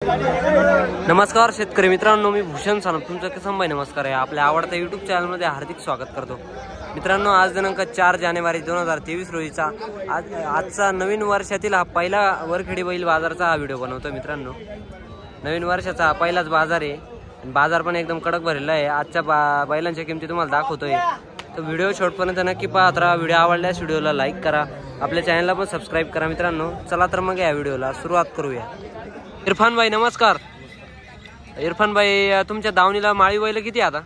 नमस्कार शेतकरी मित्रांनो, मी भूषण सानप तुमचं किसान भाई नमस्कार आहे. आपल्या आवडत्या यूट्यूब चॅनलमध्ये हार्दिक स्वागत करतो. मित्रांनो, आज दिनांक 4 जानेवारी 2023 रोजीचा आजचा नवीन वर्षातील हा पहिला वरखेडी बैल बाजाराचा हा व्हिडिओ बनवतो. मित्रांनो, नवीन वर्षाचा हा पहिलाच बाजार आहे. बाजार पण एकदम कडक भरलेला आहे. आजच्या बैलांच्या किमती तुम्हाला दाखवतोय, तर व्हिडिओ शेवटपर्यंत नक्की पाहत राहा. व्हिडिओ आवडल्यास व्हिडिओला लाईक करा, आपल्या चॅनलला पण सबस्क्राईब करा. मित्रांनो, चला तर मग या व्हिडिओला सुरुवात करूया. इरफान भाई नमस्कार. इरफान भाई, तुमच्या दावणीला माळी बैल किती आता?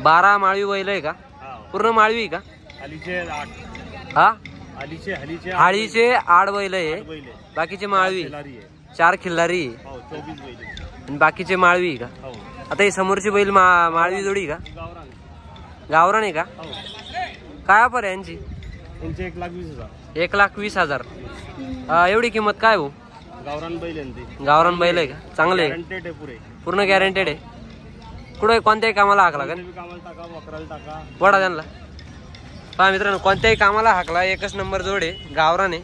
12 माळी बैल आहे का? पूर्ण माळवी का? हा, हाळीचे 8 बैल आहे, बाकीचे माळवी 4 खिल्लारी आणि बाकीचे माळवी का? आता ही समोरची बैल माळवी जोडी का? गावरान आहे का? काय ऑफर आहे यांची? 1,20,000. एवढी किंमत काय भाऊ? गावरान बैल आहे का? चांगले पूर्ण गॅरंटेड आहे. कुठे कोणत्याही कामाला हाकला का? वडा त्यांना पहा मित्रांनो, कोणत्याही कामाला हाकला एकच नंबर जोड आहे. गावरान आहे,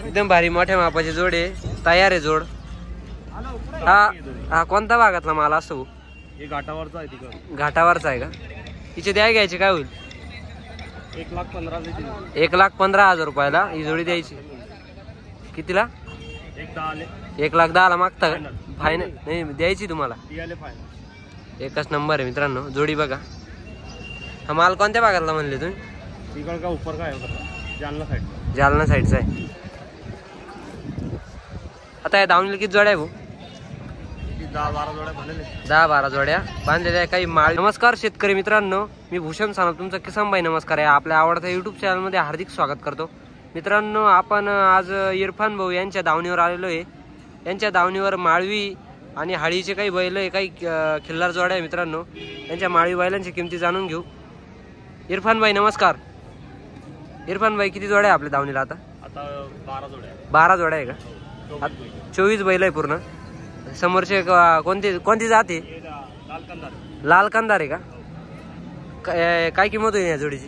एकदम भारी मोठ्या मापाची जोड आहे, तयार आहे जोड. हा कोणत्या भागातला माल असतो? घाटावरचा आहे. घाटावरचा आहे का? तिचे द्या घ्यायची काय होईल? 1,15,000 रुपयाला ही जोडी द्यायची. कितीला? 1,10,000 मागता का? फायनल नाही द्यायची तुम्हाला. एकच नंबर आहे मित्रांनो, जोडी बघा. हा माल कोणत्या भागातला म्हणले तुम्ही? जालना साईडचा आहे. आता या दावणीला किती जोड्या आहे भाऊ? 10-12 जोड्या बांधलेल्या आहे. काही माळ. नमस्कार शेतकरी मित्रांनो, मी भूषण सानप तुमचा किसान भाई नमस्कार आहे. आपल्या आवडत्या युट्यूब चॅनलमध्ये हार्दिक स्वागत करतो. मित्रांनो, आपण आज इरफान भाऊ यांच्या दावणीवर आलेलो आहे. यांच्या दावणीवर माळवी आणि हाळीचे काही बैल आहे, काही खिल्लार जोड्या आहे. मित्रांनो, यांच्या माळवी बैलांची किमती जाणून घेऊ. इरफान भाई नमस्कार. इरफान भाई, किती जोड्या आहे आपल्या दावणीला आता? 12 जोड्या आहे का? 24 बैल आहे पूर्ण. समोरचे कोणती जाते? लाल कंदार आहे का? काय किंमत होईल या जोडीची?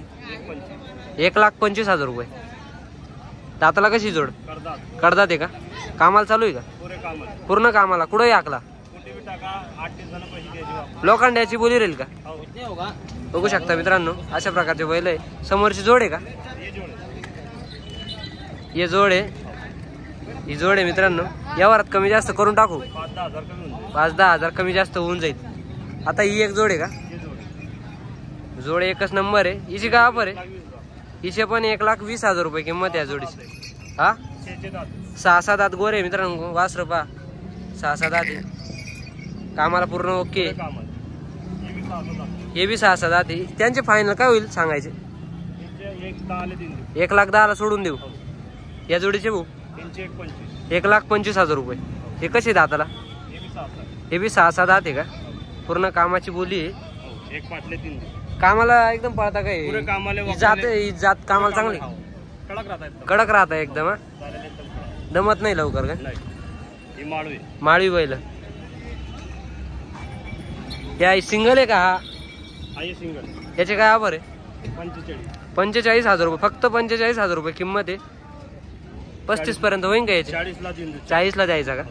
1,25,000 रुपये. दाताला कशी जोड? कडदात आहे का? कामाला चालू आहे का? पूर्ण कामाला. कुठेही हाकला? लोखंडाची बोली राहील का? बघू शकता मित्रांनो, अशा प्रकारचे बैल आहे. समोरची जोड आहे का? हे जोड आहे, ही जोड आहे मित्रांनो. यावरात कमी जास्त करून टाकू, 5-10 हजार कमी जास्त होऊन जाईल. आता ही एक जोड आहे का? जोड एकच नंबर आहे. हिची काय ऑफर आहे? हिचे पण 1,20,000 रुपये किंमत आहे या जोडीची. हा, 6-7 दात गोरे मित्रांनो. वासर पा 6-7 दात आहे, कामाला पूर्ण ओके. हे बी 6-7 दात आहे. त्यांचे फायनल काय होईल सांगायचे? 1,10,000 सोडून देऊ या जोडीचे भाऊ. 1,25,000 रुपये. हे कसे दाताला? हे बी 6-7 दात आहे का? पूर्ण कामाची बोली आहे. कामाला एकदम पळता काय? जात कामाला चांगली कडक राहत आहे एकदम. दमत नाही लवकर का? माळवी बैल. या सिंगल आहे का? हा याचे काय ऑफर आहे? 45,000 रुपये. फक्त 45,000 रुपये किंमत आहे. 35 पर्यंत होईन का याची? 40ला द्यायचा का?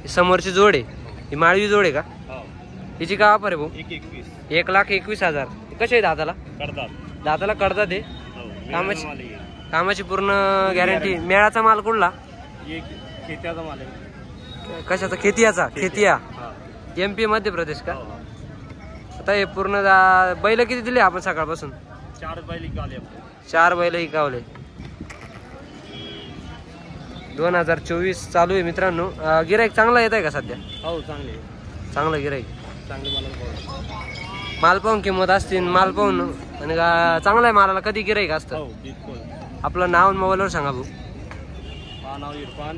समोरची जोड आहे, ही माळवी जोड आहे का? हिची काय ऑफर आहे भाऊ? 1,21,000. कसे आहे दाताला? दाताला कडदात आहे. कामाची पूर्ण गॅरंटी. मेळाचा माल कुठला? कशाचा? खेतिया MP मध्य प्रदेश का? आता हे पूर्ण बैल किती दिले आपण सकाळपासून? 4 बैल इकावले. 2024 चालू आहे मित्रांनो. गिराईक चांगला येत आहे का सध्या? हो, चांगलं गिराईक. माल पाहून किंमत असतील, माल पाहून. आणि चांगला आहे मालाला. कधी गिराईक असतं? आपलं नाव आणि मोबाईलवर सांगा भाऊ. नाव इरफान,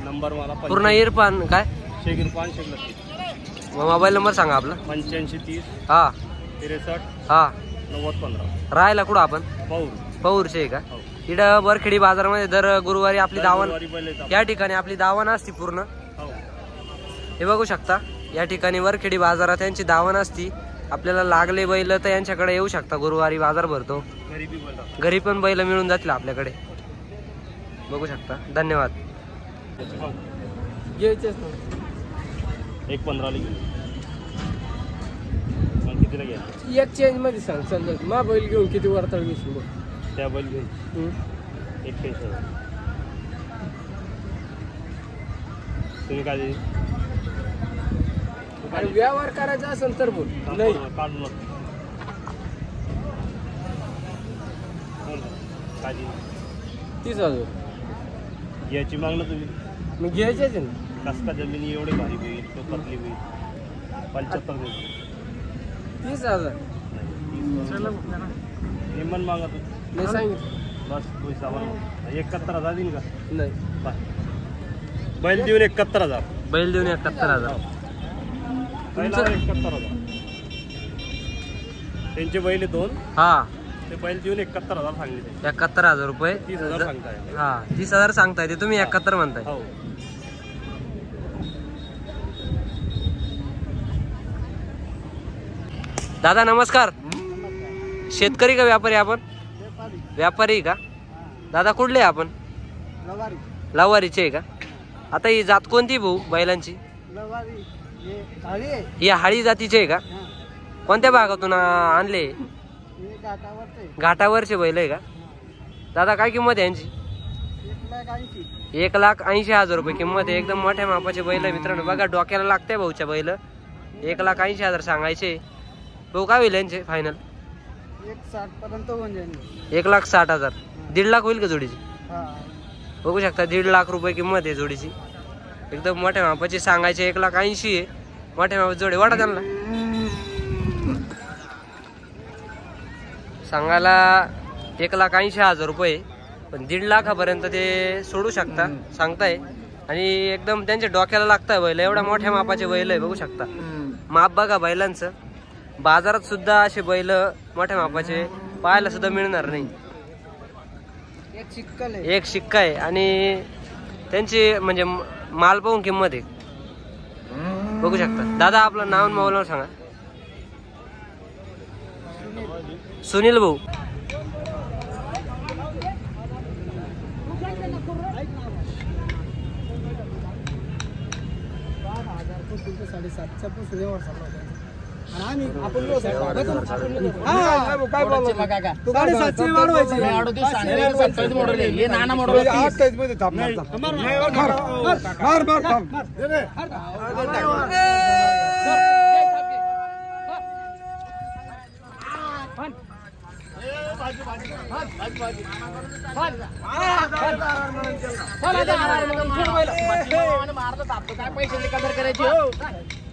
नंबर मला पूर्ण इरफान काय? शेख इरफान, शेख लतीफ. मोबाईल नंबर सांगा आपला. 8530 हा 63 हा 9015. राहायला कुठं आपण? पौरचे आहे का? हो. इकडं वरखेडी बाजारामध्ये दर गुरुवारी आपली दावण, या ठिकाणी आपली दावण असती पूर्ण. हो. हे बघू शकता, या ठिकाणी वरखेडी बाजारात यांची दावण असती. आपल्याला लागले बैल तर यांच्याकडे येऊ शकता. गुरुवारी बाजार भरतो, घरी पण बैल मिळून जातील आपल्याकडे. बघू शकता. धन्यवाद. त्याची सांग. घ्यायचेच ना. 1.15 ला गेली. मग कितीला घ्या? एक चेंज मध्ये सांग. समजा मा बैल घेऊन किती वरताळ घेशील बघ. त्या बैल घेऊन 81,000. तुम्ही काय देईल? आणि व्यवहार करायचा असेल तर बोल. नाही काढून नको. काय देईल? 30,000. याची मागणं तुम्ही मग घ्यायचेच ना. कस का जमिनी एवढी भारी होईल तो पतली होईल. 75 देईल. 30,000 निम्मन मागा तू. नाही सांगितलं. बस पैसा मागा. 71,000 देईल का? नाही बाय. बैल देऊन 71,000. बैल देऊन 71,000. बैलावर 71,000. त्यांचे बैल 2. हा ते बैल देऊन 71,000 सांगले ते. 71,000 रुपये. 30,000 सांगताय. हा 30,000 सांगताय ते तुम्ही 71 म्हणताय. हो. दादा नमस्कार. शेतकरी का व्यापारी आपण? व्यापारी का दादा? कुठले आपण? लवारीचे आहे का? आता ही जात कोणती भाऊ बैलांची? ही हाळी जातीचे आहे का? कोणत्या भागातून आणले? घाटावरचे बैल आहे का दादा? काय किंमत आहे यांची? 1,80,000 रुपये किंमत आहे. एकदम मोठ्या मापाचे बैल आहे मित्रांनो. बघा डोक्याला लागते भाऊच्या बैल. 1,80,000 सांगायचे. भाऊ काय होईल यांचे फायनल? 1,60 पर्यंत होऊन जाईल. 1,60,000. 1.5 लाख होईल का जोडीची? बघू शकता 1.5 लाख रुपये किंमत आहे जोडीची. एकदम मोठ्या मापाची सांगायचे. 1,80,000 आहे. मोठ्या मापाची जोडी वाटा त्यांना सांगायला 1,80,000 रुपये. पण 1.5 लाखापर्यंत ते सोडू शकता सांगताय. आणि एकदम त्यांच्या डोक्याला लागताय बैल. एवढ्या मोठ्या मापाचे बैल आहे. बघू शकता माप बघा बैलांचं. बाजारात सुद्धा असे बैल मोठ्या मापाचे पाहायला सुद्धा मिळणार नाही. एक शिक्का आहे. आणि त्यांची म्हणजे माल पाहून किंमत आहे. बघू शकता. दादा आपलं नाव मोबाईल सांगा. सुनील भाऊ.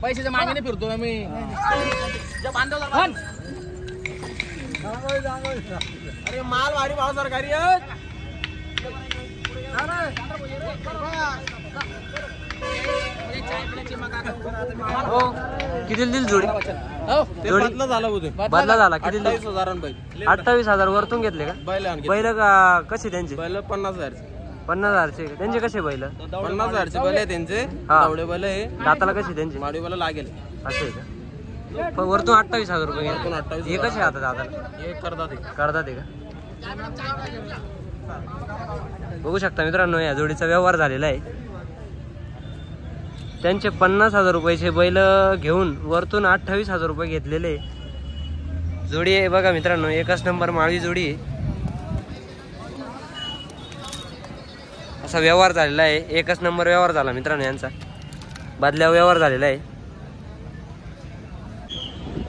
पैशाच्या मागणी फिरतो मी. अरे माल वारी भाव सरकारी किती दिली जोडी? बदला झाला होते. बदला झाला. किती 28,000 28,000 वरतून घेतले का बैल? का कसे त्यांचे? बैल 50,000. 50,000चे त्यांचे कसे बैल? 50,000चे बैल आहे त्यांचे. हा. एवढे बैल आहे. दाताला कसे त्यांचे? माडी बैल लागेल. असे आहे का? पण वरतून 28,000 रुपये घेतले. 28,000. हे कसे आता दाताला? हे करतात. करतात आहे का? बघू शकता मित्रांनो या जोडीचा व्यवहार झालेला आहे. त्यांचे 50,000 रुपयाचे बैल घेऊन वरतून 28,000 रुपये घेतलेले जोडी आहे. बघा मित्रांनो एकच नंबर माळी जोडी आहे. असा व्यवहार झालेला आहे. एकच नंबर व्यवहार झाला मित्रांनो यांचा. बदल्यावर व्यवहार झालेला आहे.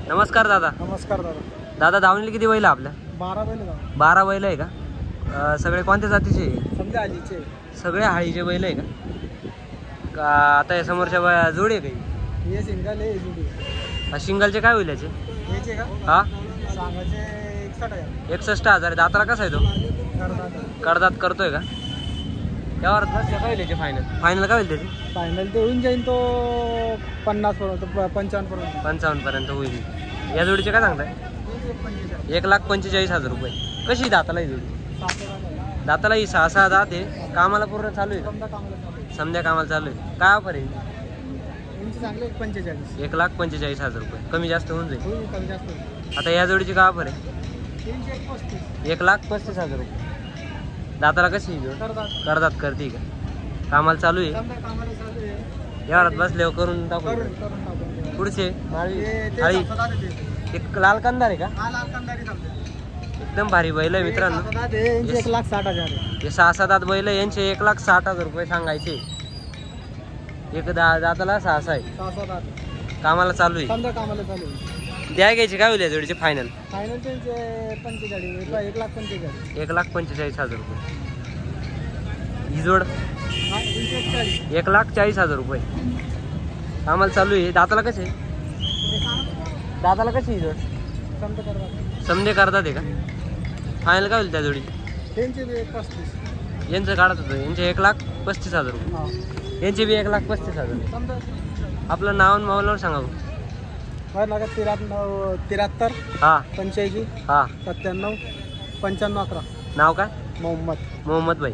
नमस्कार दादा. नमस्कार दादा. दादा धावणीला किती बैल आपल्या? 12 बैल. 12 बैल आहे का? सगळे कोणत्या जातीचे? समजा आजीचे सगळे हाळीचे बैल आहे का? आता या समोरच्या जोडी आहे काही? हे सिंगल आहे. जुडी शिंगलचे काय होईल याचे? याचे का? हा सांगायचे 61,000. 61,000. दाताला कसा आहे तो? कडदात करतोय का? यावर काय होईल याचे फायनल? फायनल काय होईल त्याचे? फायनल ते होऊन जाईल तो 50 पर्यंत 55 पर्यंत. 55 पर्यंत होईल. या जोडीचे काय सांगताय? 1,45,000 रुपये. कशी दाताला ही जोडी? दाताला ही 6-6 दात आहे. कामाला पूर्ण चालू आहे का? समध्या कामाला चालू आहे. काय ऑफर आहे? चांगले 45. 1,45,000 रुपये. कमी जास्त होऊन जाईल. कमी जास्त. आता या जोडीची काय ऑफर आहे? 335. 1,35,000 रुपये. दाताला कशी आहे जोड? करतात. करतात करते का? कामाला चालू आहे. समजा कामाला चालू आहे. व्यवहारात बसल्यावर करून टाकू. करून टाकून. पुढचे माळी ते थाळी 7-7 दात आहे ते. एक लाल कंदार आहे का? हा लाल कंदारी समजा. एकदम भारी बैल आहे मित्रांनो. 7-7 दात आहे, यांची 1,60,000 आहे. हे 6-7 दात बैल आहे, यांचे 1,60,000 रुपये सांगायचे. एक दाताला 6 आहे. 6-7 दात. कामाला चालू आहे. समजा कामाला चालू आहे. द्या घ्यायचे काय होईल या जोडीचे फायनल? फायनल त्यांचे 45, 1,45,000. 1,45,000 रुपये. ही जोड हा 140. 1,40,000 रुपये. कामाला चालू आहे. दाताला कसे? दाताला कशी ही जोड? समजा करतात. समजे करतात आहे का? फायनल काय होईल त्या जोडी? त्यांचे बी 35. यांचं काढत होतं. यांचे 1,35,000 रुपये. हा यांचे बी 1,35,000. समजा आपलं नाव आणि मोबाईलवर सांगा. माझं नका 73 हा 85 हा 97 95 11. नाव काय? मोहम्मद. मोहम्मद भाई.